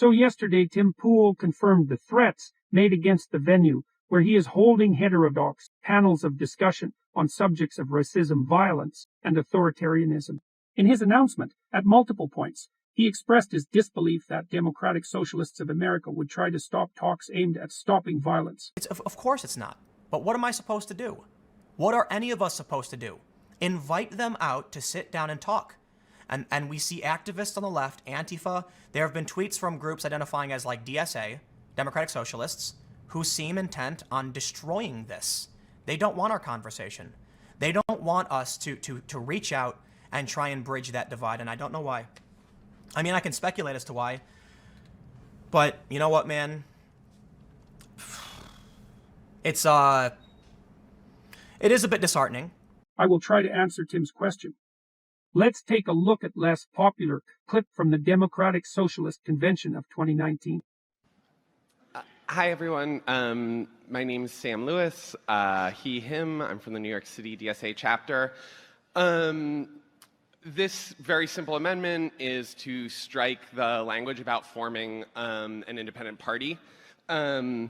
So yesterday Tim Pool confirmed the threats made against the venue, where he is holding heterodox panels of discussion on subjects of racism, violence, and authoritarianism. In his announcement, at multiple points, he expressed his disbelief that Democratic Socialists of America would try to stop talks aimed at stopping violence. Of course it's not. But what am I supposed to do? What are any of us supposed to do? Invite them out to sit down and talk. And we see activists on the left, Antifa. There have been tweets from groups identifying as like DSA, Democratic Socialists, who seem intent on destroying this. They don't want our conversation. They don't want us to reach out and try and bridge that divide, and I don't know why. I mean, I can speculate as to why, but you know what, man? It is a bit disheartening. I will try to answer Tim's question. Let's take a look at less popular clip from the Democratic Socialist Convention of 2019. Hi, everyone. My name is Sam Lewis. He, him. I'm from the New York City DSA chapter. This very simple amendment is to strike the language about forming an independent party. I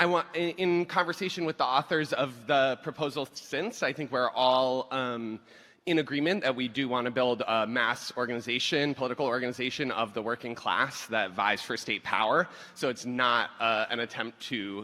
want, in conversation with the authors of the proposal since, I think we're all in agreement that we do want to build a mass organization, political organization of the working class that vies for state power. So it's not an attempt to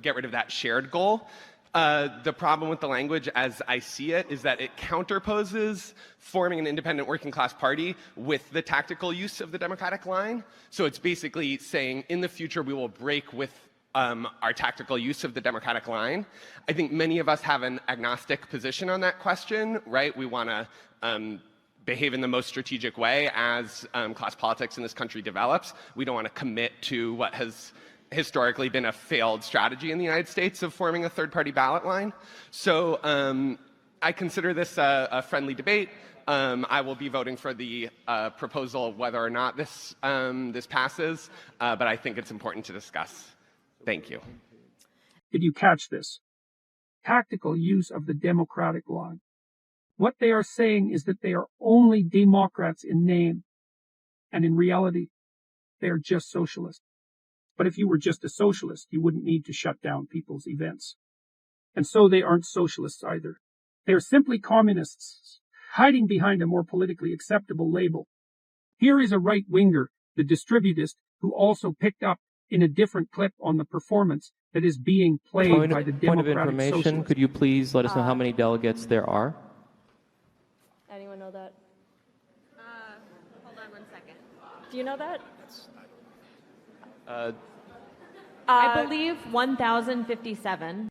get rid of that shared goal. The problem with the language, as I see it, is that it counterposes forming an independent working class party with the tactical use of the Democratic line. So it's basically saying, in the future, we will break with our tactical use of the Democratic line. I think many of us have an agnostic position on that question, right? We want to behave in the most strategic way as class politics in this country develops. We don't want to commit to what has historically been a failed strategy in the United States of forming a third-party ballot line. So I consider this a friendly debate. I will be voting for the proposal whether or not this passes, but I think it's important to discuss. Thank you. Did you catch this? Tactical use of the Democratic line. What they are saying is that they are only Democrats in name, and in reality, they are just socialists. But if you were just a socialist, you wouldn't need to shut down people's events. And so they aren't socialists either. They are simply communists, hiding behind a more politically acceptable label. Here is a right-winger, the Distributist, who also picked up in a different clip on the performance that is being played by the Democratic Point of information, Socialists. could you please let us know how many delegates there are? Anyone know that? Hold on 1 second. Do you know that? I believe 1,057.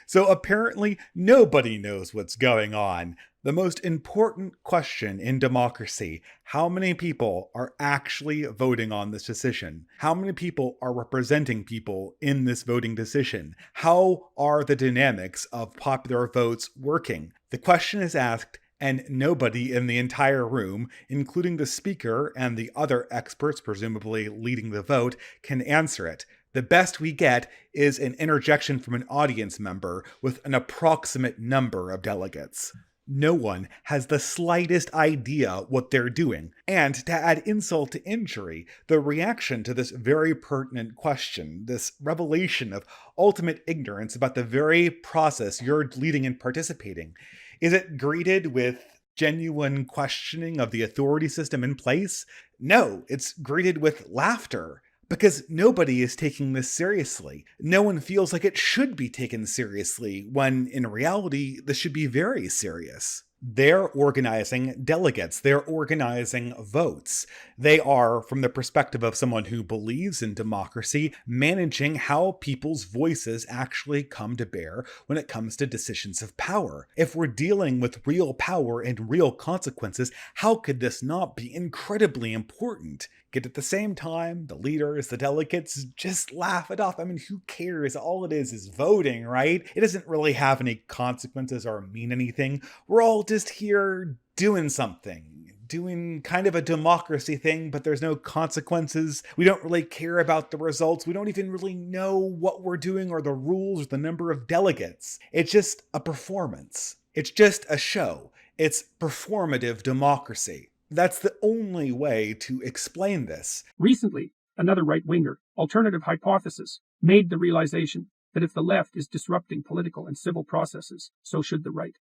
So apparently nobody knows what's going on. The most important question in democracy: how many people are actually voting on this decision? How many people are representing people in this voting decision? How are the dynamics of popular votes working? The question is asked, and nobody in the entire room, including the speaker and the other experts presumably leading the vote, can answer it. The best we get is an interjection from an audience member with an approximate number of delegates. No one has the slightest idea what they're doing. And to add insult to injury, the reaction to this very pertinent question, this revelation of ultimate ignorance about the very process you're leading and participating, is it greeted with genuine questioning of the authority system in place? No, it's greeted with laughter. Because nobody is taking this seriously. No one feels like it should be taken seriously, when in reality, this should be very serious. They're organizing delegates. They're organizing votes. They are, from the perspective of someone who believes in democracy, managing how people's voices actually come to bear when it comes to decisions of power. If we're dealing with real power and real consequences, how could this not be incredibly important? Yet at the same time, the leaders, the delegates, just laugh it off. I mean, who cares? All it is voting, right? It doesn't really have any consequences or mean anything. We're all just here doing something, doing kind of a democracy thing, but there's no consequences. We don't really care about the results. We don't even really know what we're doing or the rules or the number of delegates. It's just a performance. It's just a show. It's performative democracy. That's the only way to explain this. Recently, another right-winger, alternative hypothesis, made the realization that if the left is disrupting political and civil processes, so should the right.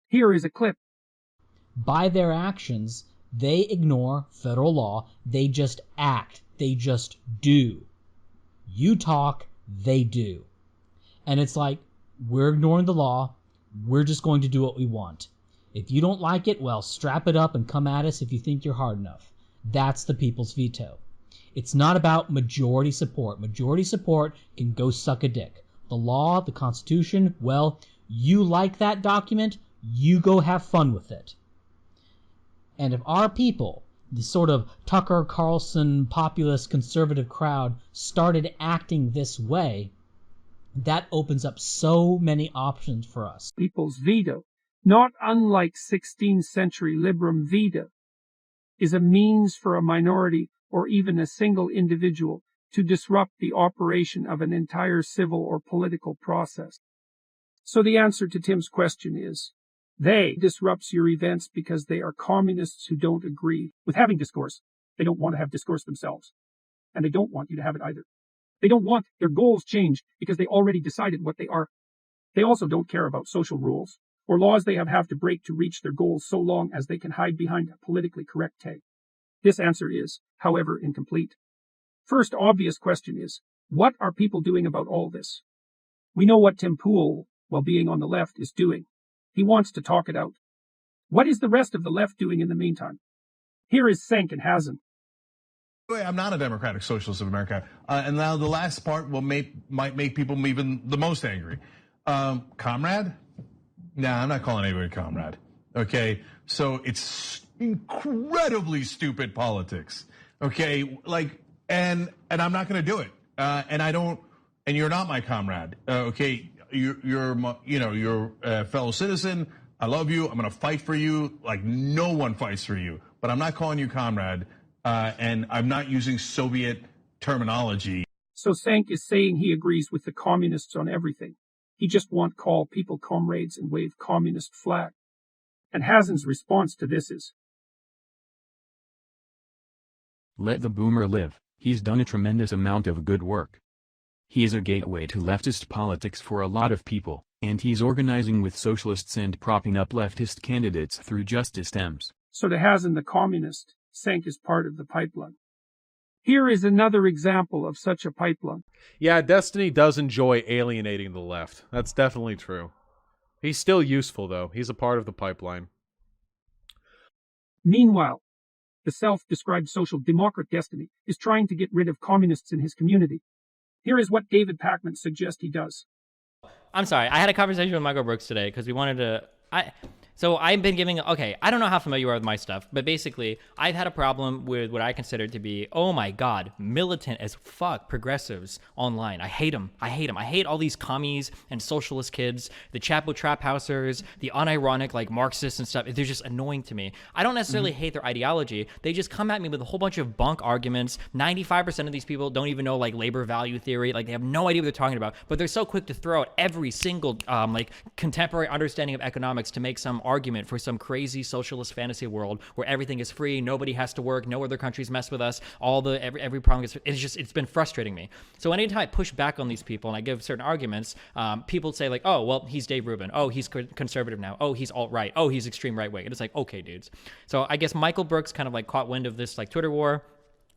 Here is a clip. By their actions, they ignore federal law. They just act. They just do. You talk, they do. And it's like, we're ignoring the law. We're just going to do what we want. If you don't like it, well, strap it up and come at us if you think you're hard enough. That's the people's veto. It's not about majority support. Majority support can go suck a dick. The law, the Constitution, well, you like that document, you go have fun with it. And if our people, the sort of Tucker Carlson populist conservative crowd, started acting this way, that opens up so many options for us. People's veto, not unlike 16th century Liberum Veto, is a means for a minority or even a single individual to disrupt the operation of an entire civil or political process. So the answer to Tim's question is, they disrupts your events because they are communists who don't agree with having discourse. They don't want to have discourse themselves. And they don't want you to have it either. They don't want their goals changed because they already decided what they are. They also don't care about social rules or laws they have to break to reach their goals so long as they can hide behind a politically correct tag. This answer is, however, incomplete. First obvious question is, what are people doing about all this? We know what Tim Pool, while being on the left, is doing. He wants to talk it out. What is the rest of the left doing in the meantime? Here is Cenk and Hasan. I'm not a democratic socialist of America. And now the last part might make people even the most angry. Comrade? Nah, I'm not calling anybody comrade. Okay, so it's incredibly stupid politics. Okay, like, and I'm not going to do it. And I don't. And you're not my comrade. Okay, you're a fellow citizen. I love you. I'm going to fight for you like no one fights for you. But I'm not calling you comrade. And I'm not using Soviet terminology. So Cenk is saying he agrees with the communists on everything. He just won't call people comrades and wave communist flag. And Hasan's response to this is, let the boomer live. He's done a tremendous amount of good work. He is a gateway to leftist politics for a lot of people, and he's organizing with socialists and propping up leftist candidates through Justice Dems. So to Hasan the communist, Cenk is part of the pipeline. Here is another example of such a pipeline. Yeah, Destiny does enjoy alienating the left. That's definitely true. He's still useful, though. He's a part of the pipeline. Meanwhile, the self-described social democrat Destiny is trying to get rid of communists in his community. Here is what David Pakman suggests he does. I'm sorry, I had a conversation with Michael Brooks today because we wanted to... So I've been giving, okay, I don't know how familiar you are with my stuff, but basically I've had a problem with what I consider to be, oh my God, militant as fuck progressives online. I hate them. I hate them. I hate all these commies and socialist kids, the Chapo Trap Housers, the unironic like Marxists and stuff. They're just annoying to me. I don't necessarily hate their ideology. They just come at me with a whole bunch of bunk arguments. 95% of these people don't even know like labor value theory. Like they have no idea what they're talking about, but they're so quick to throw out every single like contemporary understanding of economics to make some argument for some crazy socialist fantasy world where everything is free, nobody has to work, no other countries mess with us, every problem gets, it's been frustrating me. So anytime I push back on these people and I give certain arguments, people say like, oh, well, he's Dave Rubin, oh, he's conservative now, oh, he's alt-right, oh, he's extreme right wing. And it's like, okay, dudes. So I guess Michael Brooks kind of like caught wind of this like Twitter war.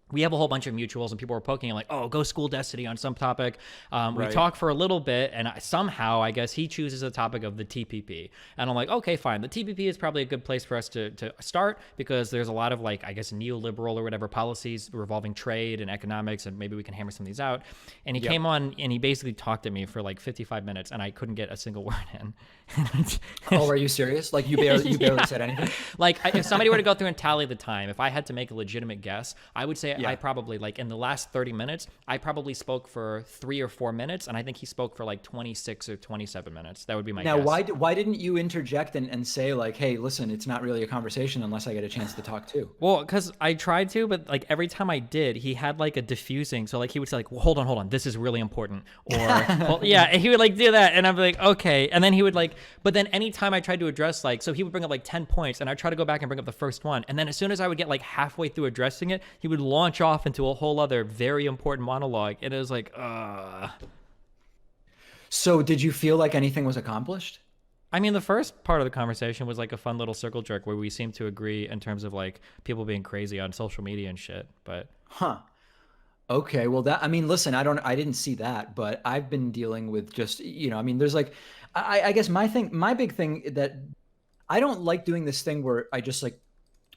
We have a whole bunch of mutuals and people were poking like, oh, go school Destiny on some topic. We talk for a little bit and somehow I guess he chooses the topic of the TPP. And I'm like, okay, fine. The TPP is probably a good place for us to start because there's a lot of like, I guess, neoliberal or whatever policies revolving trade and economics and maybe we can hammer some of these out. And he came on and he basically talked to me for like 55 minutes and I couldn't get a single word in. Oh, are you serious? Like you barely said anything? Like if somebody were to go through and tally the time, if I had to make a legitimate guess, I would say I probably, like in the last 30 minutes, I probably spoke for 3 or 4 minutes, and I think he spoke for like 26 or 27 minutes. That would be my guess. Now, why didn't you interject and say like, hey, listen, it's not really a conversation unless I get a chance to talk too? Well, because I tried to, but like every time I did, he had like a diffusing. So like he would say like, well, hold on, this is really important. Or, well, yeah, and he would like do that, and I'm like, okay. And then he would like, but then anytime I tried to address like, so he would bring up like 10 points, and I try to go back and bring up the first one. And then as soon as I would get like halfway through addressing it, he would launch launch off into a whole other very important monologue. And it was like, So did you feel like anything was accomplished? I mean, the first part of the conversation was like a fun little circle jerk where we seemed to agree in terms of like people being crazy on social media and shit. But Okay, well I mean, listen, I didn't see that, but I've been dealing with just, I mean, there's like, I guess my big thing that I don't like doing this thing where I just like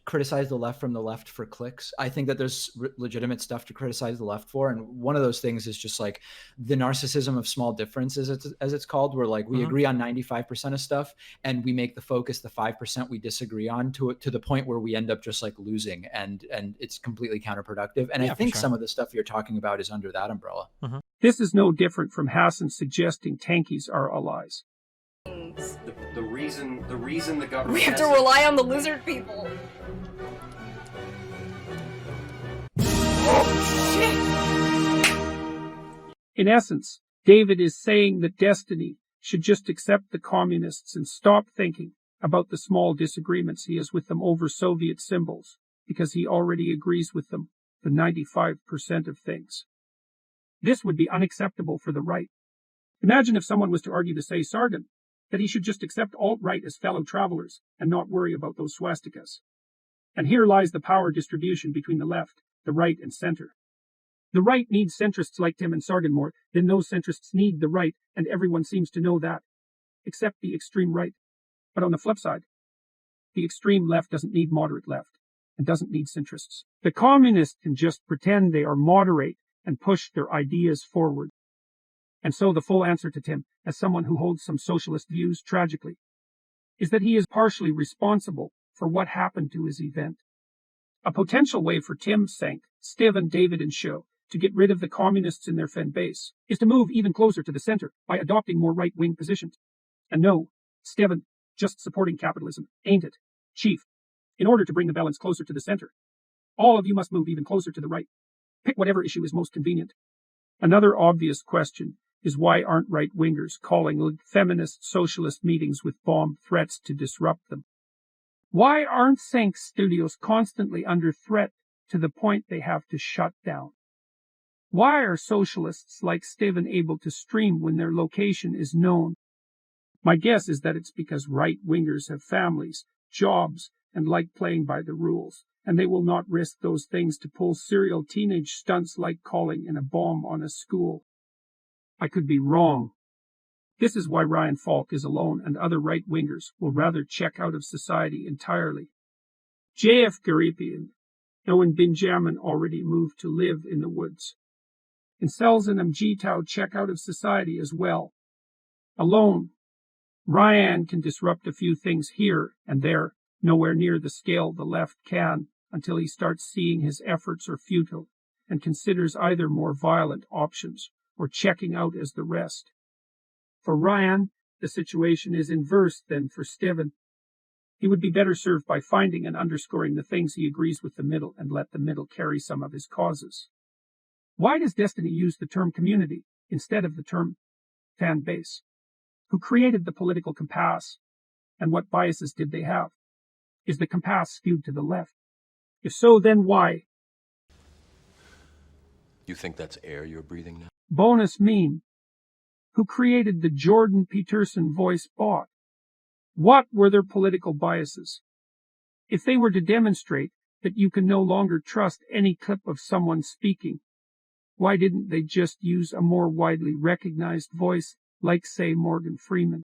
criticize the left from the left for clicks. I think that there's legitimate stuff to criticize the left for. And one of those things is just like the narcissism of small differences, as it's called, where like we agree on 95% of stuff and we make the focus the 5% we disagree on to the point where we end up just like losing and it's completely counterproductive. And I think some of the stuff you're talking about is under that umbrella. This is no different from Hasan suggesting tankies are allies. The reason the government We have to rely on the lizard people. In essence, David is saying that Destiny should just accept the communists and stop thinking about the small disagreements he has with them over Soviet symbols, because he already agrees with them for 95% of things. This would be unacceptable for the right. Imagine if someone was to argue to say Sargon, that he should just accept alt-right as fellow travelers and not worry about those swastikas. And here lies the power distribution between the left, the right, and center. The right needs centrists like Tim and Sargon more than those centrists need the right, and everyone seems to know that, except the extreme right. But on the flip side, the extreme left doesn't need moderate left, and doesn't need centrists. The communists can just pretend they are moderate and push their ideas forward. And so the full answer to Tim, as someone who holds some socialist views tragically, is that he is partially responsible for what happened to his event. A potential way for Tim, Cenk, Steven, David, and Shoe to get rid of the communists in their fan base is to move even closer to the center by adopting more right-wing positions. And no, Steven, just supporting capitalism, ain't it, Chief? In order to bring the balance closer to the center, all of you must move even closer to the right. Pick whatever issue is most convenient. Another obvious question is why aren't right-wingers calling feminist socialist meetings with bomb threats to disrupt them? Why aren't Cenk studios constantly under threat to the point they have to shut down? Why are socialists like Steven able to stream when their location is known? My guess is that it's because right-wingers have families, jobs, and like playing by the rules, and they will not risk those things to pull serial teenage stunts like calling in a bomb on a school. I could be wrong. This is why Ryan Falk is alone and other right-wingers will rather check out of society entirely. J.F. Garipi and Owen Benjamin already moved to live in the woods. And Selzin and Mjitao check out of society as well. Alone, Ryan can disrupt a few things here and there, nowhere near the scale the left can, until he starts seeing his efforts are futile and considers either more violent options or checking out as the rest. For Ryan, the situation is inverse than for Steven. He would be better served by finding and underscoring the things he agrees with the middle and let the middle carry some of his causes. Why does Destiny use the term community instead of the term fan base? Who created the political compass, and what biases did they have? Is the compass skewed to the left? If so, then why? You think that's air you're breathing now? Bonus meme. Who created the Jordan Peterson voice bot? What were their political biases? If they were to demonstrate that you can no longer trust any clip of someone speaking, why didn't they just use a more widely recognized voice, like, say, Morgan Freeman?